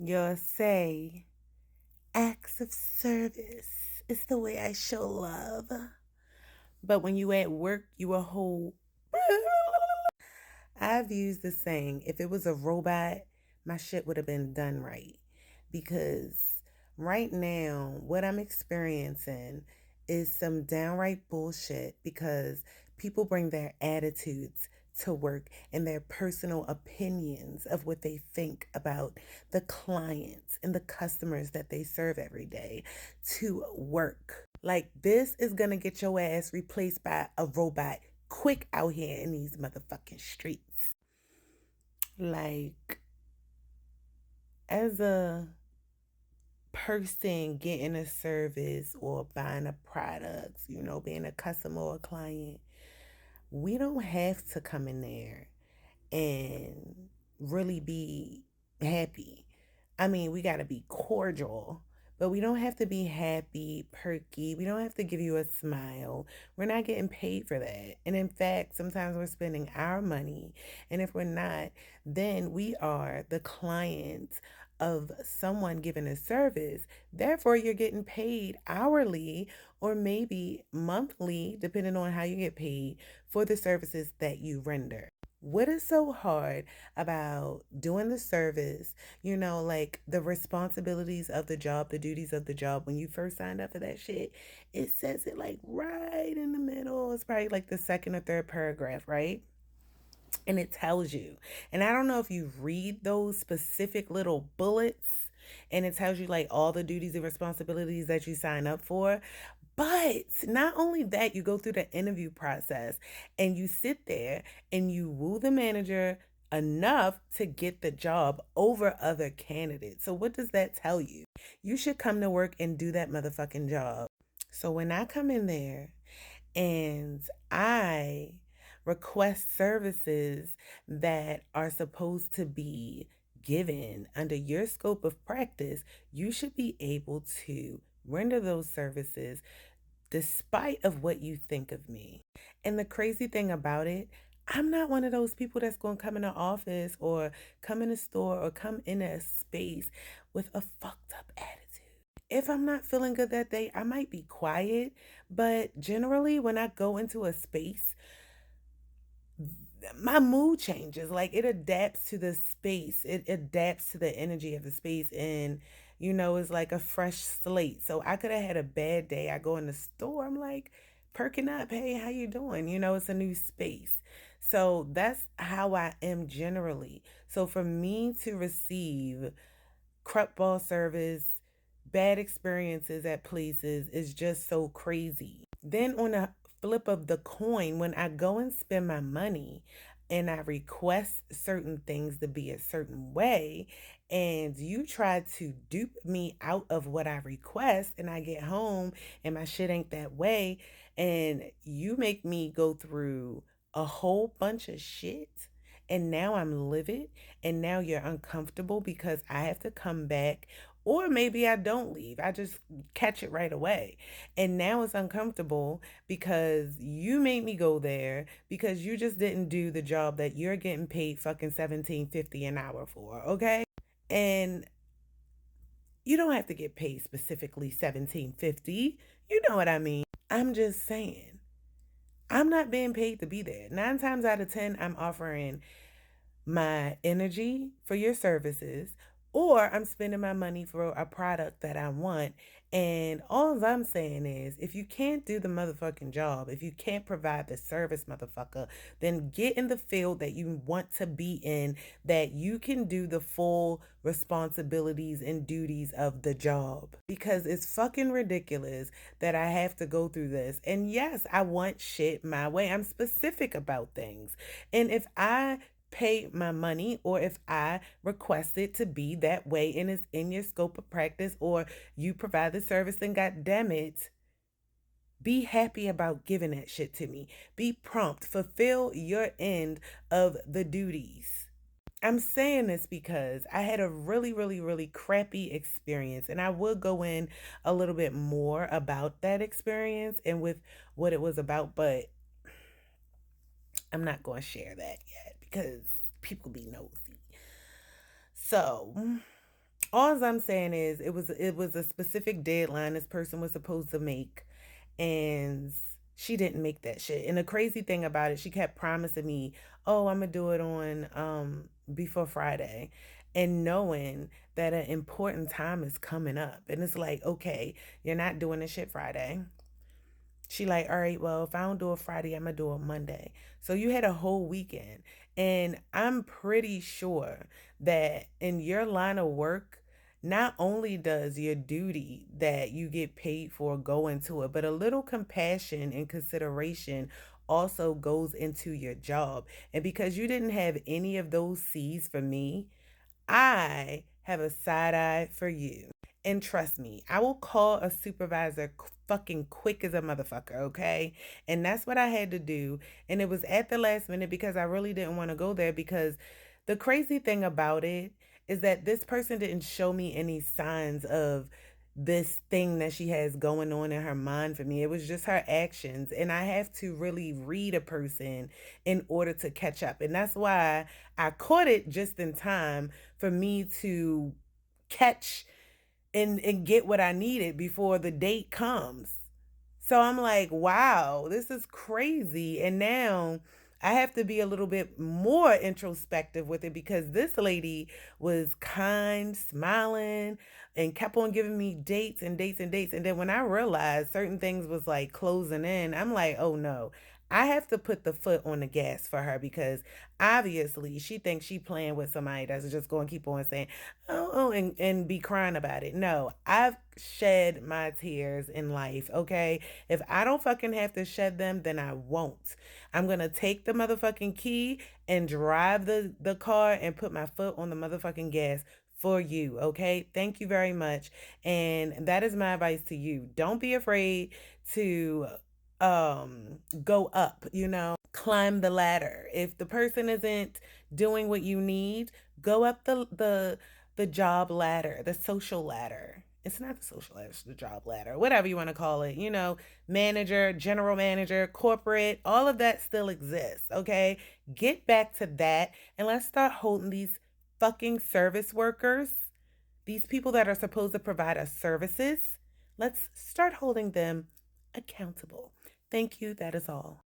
You'll say, acts of service is the way I show love. But when you at work, you a whole. I've used the saying, if it was a robot, my shit would have been done right. Because right now, what I'm experiencing is some downright bullshit because people bring their attitudes to work and their personal opinions of what they think about the clients and the customers that they serve every day to work. Like, this is gonna get your ass replaced by a robot quick out here in these motherfucking streets. Like, as a person getting a service or buying a product, being a customer or a client, we don't have to come in there and really be happy. I mean, we got to be cordial, but we don't have to be happy, perky. We don't have to give you a smile. We're not getting paid for that. And in fact, sometimes we're spending our money. And if we're not, then we are the client of someone giving a service. Therefore, you're getting paid hourly or maybe monthly, depending on how you get paid for the services that you render. What is so hard about doing the service, like the responsibilities of the job, the duties of the job when you first signed up for that shit? It says it like right in the middle. It's probably like the second or third paragraph, right? And it tells you. And I don't know if you read those specific little bullets and it tells you like all the duties and responsibilities that you sign up for. But not only that, you go through the interview process and you sit there and you woo the manager enough to get the job over other candidates. So, what does that tell you? You should come to work and do that motherfucking job. So, when I come in there and I request services that are supposed to be given under your scope of practice, you should be able to render those services despite of what you think of me. And the crazy thing about it, I'm not one of those people that's going to come in the office or come in a store or come in a space with a fucked up attitude. If I'm not feeling good that day, I might be quiet, but generally when I go into a space, my mood changes. Like, it adapts to the space, it adapts to the energy of the space, and it's like a fresh slate. So I could have had a bad day. I go in the store, I'm like perking up, hey, how you doing? It's a new space. So that's how I am generally. So for me to receive crap ball service, bad experiences at places is just so crazy. Then on the flip of the coin, when I go and spend my money and I request certain things to be a certain way, and you try to dupe me out of what I request, and I get home and my shit ain't that way, and you make me go through a whole bunch of shit. And now I'm livid, and now you're uncomfortable because I have to come back, or maybe I don't leave. I just catch it right away. And now it's uncomfortable because you made me go there because you just didn't do the job that you're getting paid fucking 17.50 an hour for, okay? And you don't have to get paid specifically 17.50. You know what I mean? I'm just saying. I'm not being paid to be there. 9 times out of 10, I'm offering my energy for your services, or I'm spending my money for a product that I want. And all I'm saying is, if you can't do the motherfucking job, if you can't provide the service, motherfucker, then get in the field that you want to be in, that you can do the full responsibilities and duties of the job. Because it's fucking ridiculous that I have to go through this. And yes, I want shit my way. I'm specific about things. And if I pay my money, or if I request it to be that way and it's in your scope of practice, or you provide the service, then god damn it, be happy about giving that shit to me. Be prompt, fulfill your end of the duties. I'm saying this because I had a really, really, really crappy experience, and I will go in a little bit more about that experience and with what it was about, but I'm not going to share that yet because people be nosy. So, All I'm saying is it was a specific deadline this person was supposed to make, and she didn't make that shit. And the crazy thing about it, she kept promising me, "Oh, I'm gonna do it on before Friday," and knowing that an important time is coming up, and it's like, okay, you're not doing this shit Friday. She like, all right, well, if I don't do it Friday, I'm gonna do it Monday. So you had a whole weekend. And I'm pretty sure that in your line of work, not only does your duty that you get paid for go into it, but a little compassion and consideration also goes into your job. And because you didn't have any of those C's for me, I have a side eye for you. And trust me, I will call a supervisor fucking quick as a motherfucker, okay? And that's what I had to do. And it was at the last minute because I really didn't want to go there, because the crazy thing about it is that this person didn't show me any signs of this thing that she has going on in her mind for me. It was just her actions. And I have to really read a person in order to catch up. And that's why I caught it just in time for me to catch and get what I needed before the date comes. So I'm like, wow, this is crazy. And now I have to be a little bit more introspective with it, because this lady was kind, smiling, and kept on giving me dates and dates and dates. And then when I realized certain things was like closing in, I'm like, oh no. I have to put the foot on the gas for her, because obviously she thinks she playing with somebody that's just going to keep on saying, and be crying about it. No, I've shed my tears in life, okay? If I don't fucking have to shed them, then I won't. I'm gonna take the motherfucking key and drive the car and put my foot on the motherfucking gas for you, okay? Thank you very much. And that is my advice to you. Don't be afraid to go up, climb the ladder. If the person isn't doing what you need, go up the job ladder, the social ladder. It's not the social ladder, it's the job ladder, whatever you want to call it. Manager, general manager, corporate, all of that still exists, okay? Get back to that, and let's start holding these fucking service workers, these people that are supposed to provide us services, let's start holding them accountable. Thank you. That is all.